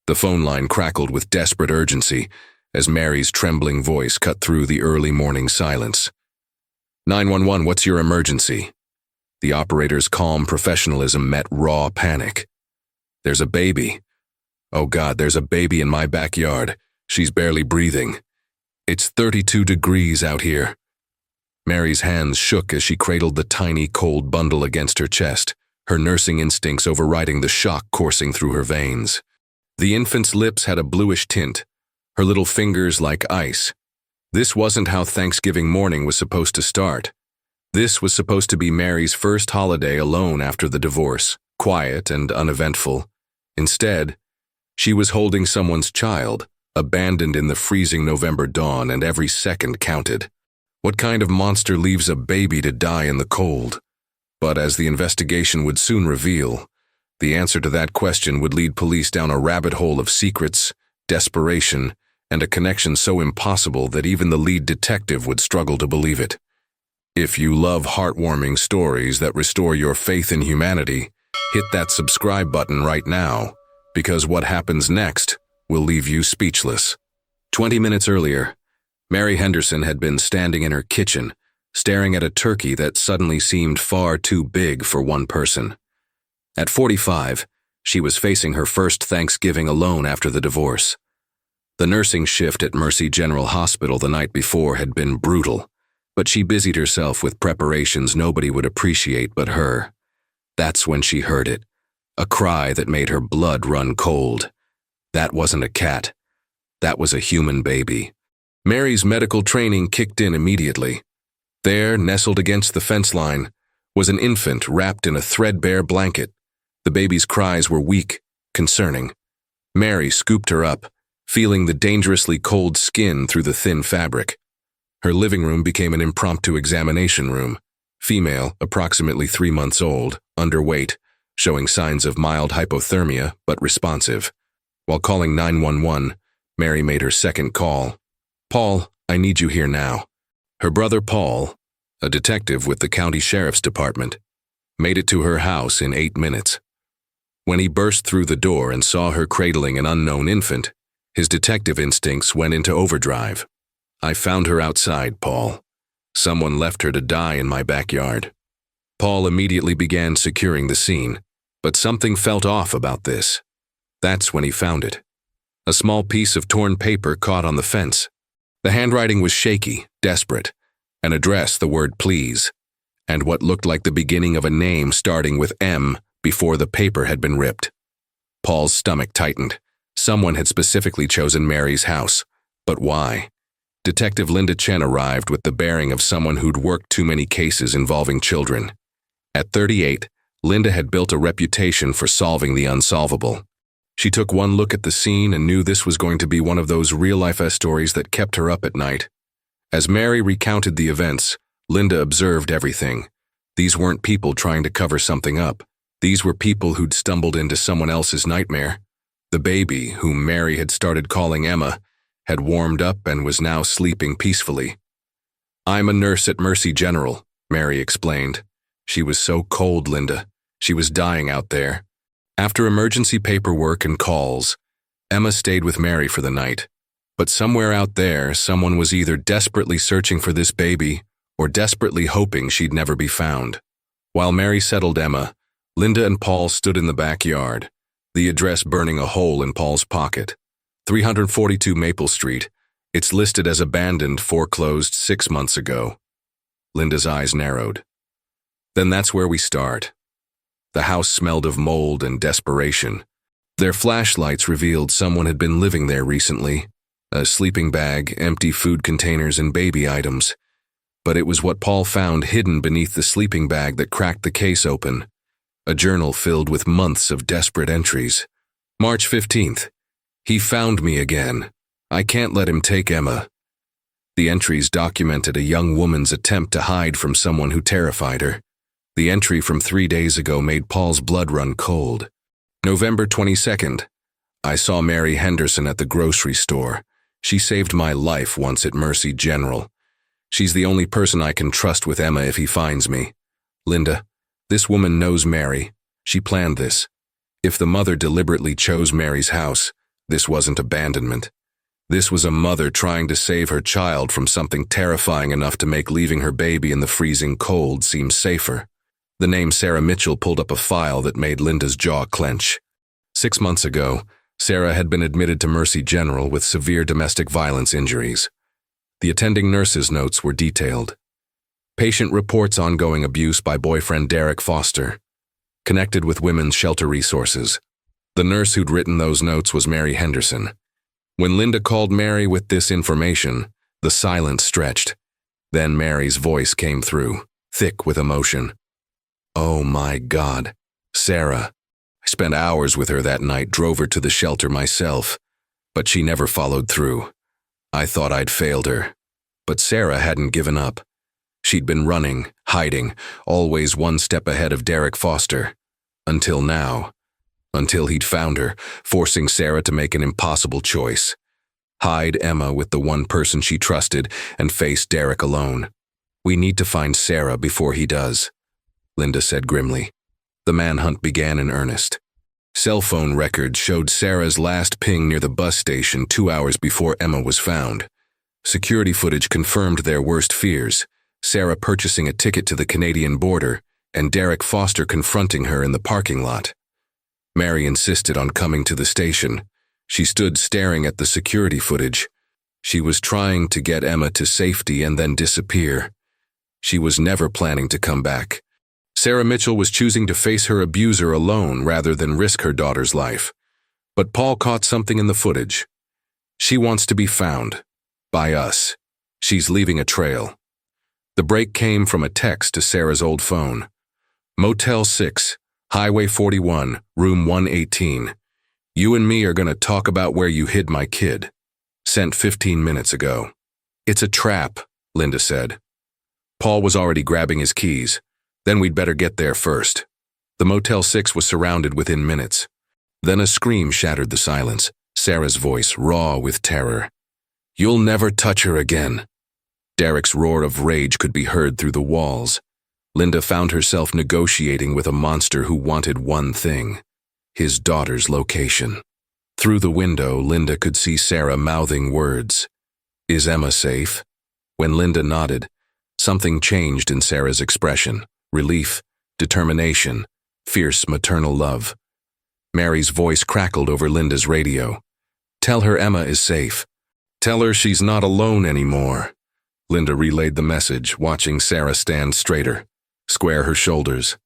The phone line crackled with desperate urgency as Mary's trembling voice cut through the early morning silence. 911, what's your emergency? The operator's calm professionalism met raw panic. There's a baby. Oh God, there's a baby in my backyard. She's barely breathing. It's 32 degrees out here. Mary's hands shook as she cradled the tiny, cold bundle against her chest, her nursing instincts overriding the shock coursing through her veins. The infant's lips had a bluish tint, her little fingers like ice. This wasn't how Thanksgiving morning was supposed to start. This was supposed to be Mary's first holiday alone after the divorce, quiet and uneventful. Instead, she was holding someone's child, abandoned in the freezing November dawn, and every second counted. What kind of monster leaves a baby to die in the cold? But as the investigation would soon reveal, the answer to that question would lead police down a rabbit hole of secrets, desperation, and a connection so impossible that even the lead detective would struggle to believe it. If you love heartwarming stories that restore your faith in humanity, hit that subscribe button right now, because what happens next will leave you speechless. 20 minutes earlier, Mary Henderson had been standing in her kitchen, staring at a turkey that suddenly seemed far too big for one person. At 45, she was facing her first Thanksgiving alone after the divorce. The nursing shift at Mercy General Hospital the night before had been brutal, but she busied herself with preparations nobody would appreciate but her. That's when she heard it, a cry that made her blood run cold. That wasn't a cat. That was a human baby. Mary's medical training kicked in immediately. There, nestled against the fence line, was an infant wrapped in a threadbare blanket. The baby's cries were weak, concerning. Mary scooped her up, feeling the dangerously cold skin through the thin fabric. Her living room became an impromptu examination room. Female, approximately 3 months old, underweight, showing signs of mild hypothermia, but responsive. While calling 911, Mary made her second call. "Paul, I need you here now." Her brother Paul, a detective with the county sheriff's department, made it to her house in 8 minutes. When he burst through the door and saw her cradling an unknown infant, his detective instincts went into overdrive. "I found her outside, Paul. Someone left her to die in my backyard." Paul immediately began securing the scene, but something felt off about this. That's when he found it. A small piece of torn paper caught on the fence. The handwriting was shaky, desperate, an address, the word please, and what looked like the beginning of a name starting with M before the paper had been ripped. Paul's stomach tightened. Someone had specifically chosen Mary's house. But why? Detective Linda Chen arrived with the bearing of someone who'd worked too many cases involving children. At 38, Linda had built a reputation for solving the unsolvable. She took one look at the scene and knew this was going to be one of those real-life stories that kept her up at night. As Mary recounted the events, Linda observed everything. These weren't people trying to cover something up. These were people who'd stumbled into someone else's nightmare. The baby, whom Mary had started calling Emma, had warmed up and was now sleeping peacefully. "I'm a nurse at Mercy General," Mary explained. She was so cold, Linda. She was dying out there. After emergency paperwork and calls, Emma stayed with Mary for the night. But somewhere out there, someone was either desperately searching for this baby or desperately hoping she'd never be found. While Mary settled Emma, Linda and Paul stood in the backyard, the address burning a hole in Paul's pocket. 342 Maple Street. It's listed as abandoned, foreclosed 6 months ago. Linda's eyes narrowed. Then that's where we start. The house smelled of mold and desperation. Their flashlights revealed someone had been living there recently. A sleeping bag, empty food containers, and baby items. But it was what Paul found hidden beneath the sleeping bag that cracked the case open. A journal filled with months of desperate entries. March 15th. "He found me again. I can't let him take Emma." The entries documented a young woman's attempt to hide from someone who terrified her. The entry from 3 days ago made Paul's blood run cold. November 22nd. "I saw Mary Henderson at the grocery store. She saved my life once at Mercy General. She's the only person I can trust with Emma if he finds me. Linda, this woman knows Mary. She planned this. If the mother deliberately chose Mary's house, This wasn't abandonment. This was a mother trying to save her child from something terrifying enough to make leaving her baby in the freezing cold seem safer. The name Sarah Mitchell pulled up a file that made Linda's jaw clench. 6 months ago, Sarah had been admitted to Mercy General with severe domestic violence injuries. The attending nurse's notes were detailed. Patient reports ongoing abuse by boyfriend Derek Foster. Connected with Women's Shelter Resources. The nurse who'd written those notes was Mary Henderson. When Linda called Mary with this information, the silence stretched. Then Mary's voice came through, thick with emotion. "Oh my God, Sarah. I spent hours with her that night, drove her to the shelter myself, but she never followed through. I thought I'd failed her, but Sarah hadn't given up. She'd been running, hiding, always one step ahead of Derek Foster. Until now. Until he'd found her, forcing Sarah to make an impossible choice. Hide Emma with the one person she trusted and face Derek alone. We need to find Sarah before he does," Linda said grimly. The manhunt began in earnest. Cell phone records showed Sarah's last ping near the bus station 2 hours before Emma was found. Security footage confirmed their worst fears, Sarah purchasing a ticket to the Canadian border and Derek Foster confronting her in the parking lot. Mary insisted on coming to the station. She stood staring at the security footage. She was trying to get Emma to safety and then disappear. She was never planning to come back. Sarah Mitchell was choosing to face her abuser alone rather than risk her daughter's life. But Paul caught something in the footage. She wants to be found. By us. She's leaving a trail. The break came from a text to Sarah's old phone. Motel 6, Highway 41, Room 118. You and me are going to talk about where you hid my kid. Sent 15 minutes ago. It's a trap, Linda said. Paul was already grabbing his keys. Then we'd better get there first. The Motel 6 was surrounded within minutes. Then a scream shattered the silence, Sarah's voice raw with terror. You'll never touch her again. Derek's roar of rage could be heard through the walls. Linda found herself negotiating with a monster who wanted one thing, his daughter's location. Through the window, Linda could see Sarah mouthing words. Is Emma safe? When Linda nodded, something changed in Sarah's expression. Relief, determination, fierce maternal love. Mary's voice crackled over Linda's radio. Tell her Emma is safe. Tell her she's not alone anymore. Linda relayed the message, watching Sarah stand straighter, square her shoulders.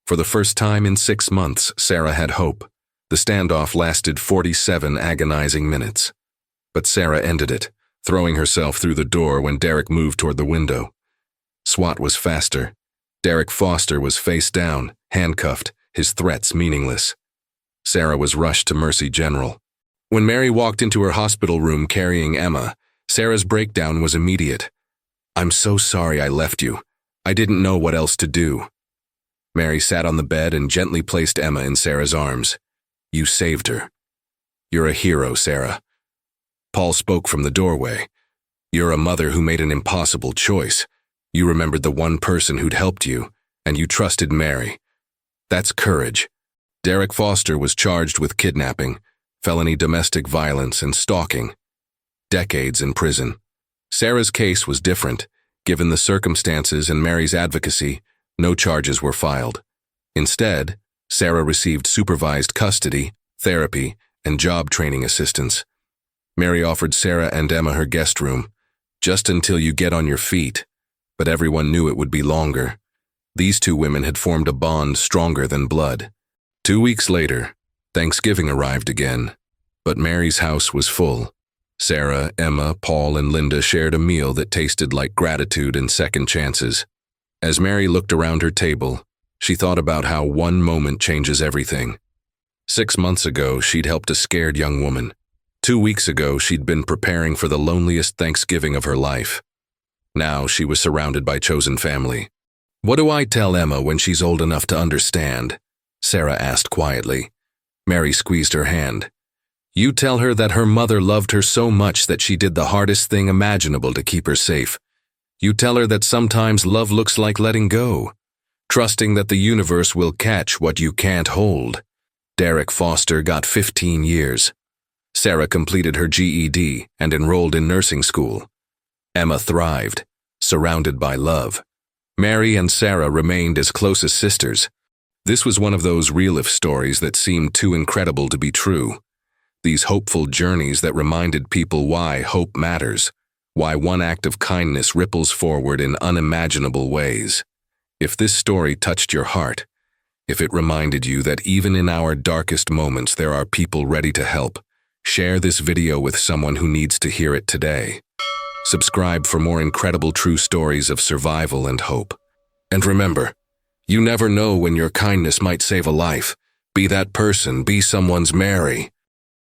For the first time in 6 months, Sarah had hope. The standoff lasted 47 agonizing minutes. But Sarah ended it, throwing herself through the door when Derek moved toward the window. SWAT was faster. Derek Foster was face down, handcuffed, his threats meaningless. Sarah was rushed to Mercy General. When Mary walked into her hospital room carrying Emma, Sarah's breakdown was immediate. I'm so sorry I left you. I didn't know what else to do. Mary sat on the bed and gently placed Emma in Sarah's arms. You saved her. You're a hero, Sarah. Paul spoke from the doorway. You're a mother who made an impossible choice. You remembered the one person who'd helped you, and you trusted Mary. That's courage. Derek Foster was charged with kidnapping, felony domestic violence, and stalking. Decades in prison. Sarah's case was different. Given the circumstances and Mary's advocacy, no charges were filed. Instead, Sarah received supervised custody, therapy, and job training assistance. Mary offered Sarah and Emma her guest room, just until you get on your feet, but everyone knew it would be longer. These two women had formed a bond stronger than blood. 2 weeks later, Thanksgiving arrived again, but Mary's house was full. Sarah, Emma, Paul, and Linda shared a meal that tasted like gratitude and second chances. As Mary looked around her table, she thought about how one moment changes everything. 6 months ago, she'd helped a scared young woman. 2 weeks ago, she'd been preparing for the loneliest Thanksgiving of her life. Now she was surrounded by chosen family. What do I tell Emma when she's old enough to understand? Sarah asked quietly. Mary squeezed her hand. You tell her that her mother loved her so much that she did the hardest thing imaginable to keep her safe. You tell her that sometimes love looks like letting go, trusting that the universe will catch what you can't hold. Derek Foster got 15 years. Sarah completed her GED and enrolled in nursing school. Emma thrived, surrounded by love. Mary and Sarah remained as close as sisters. This was one of those real-life stories that seemed too incredible to be true. These hopeful journeys that reminded people why hope matters, why one act of kindness ripples forward in unimaginable ways. If this story touched your heart, if it reminded you that even in our darkest moments there are people ready to help, share this video with someone who needs to hear it today. Subscribe for more incredible true stories of survival and hope. And remember, you never know when your kindness might save a life. Be that person, be someone's Mary.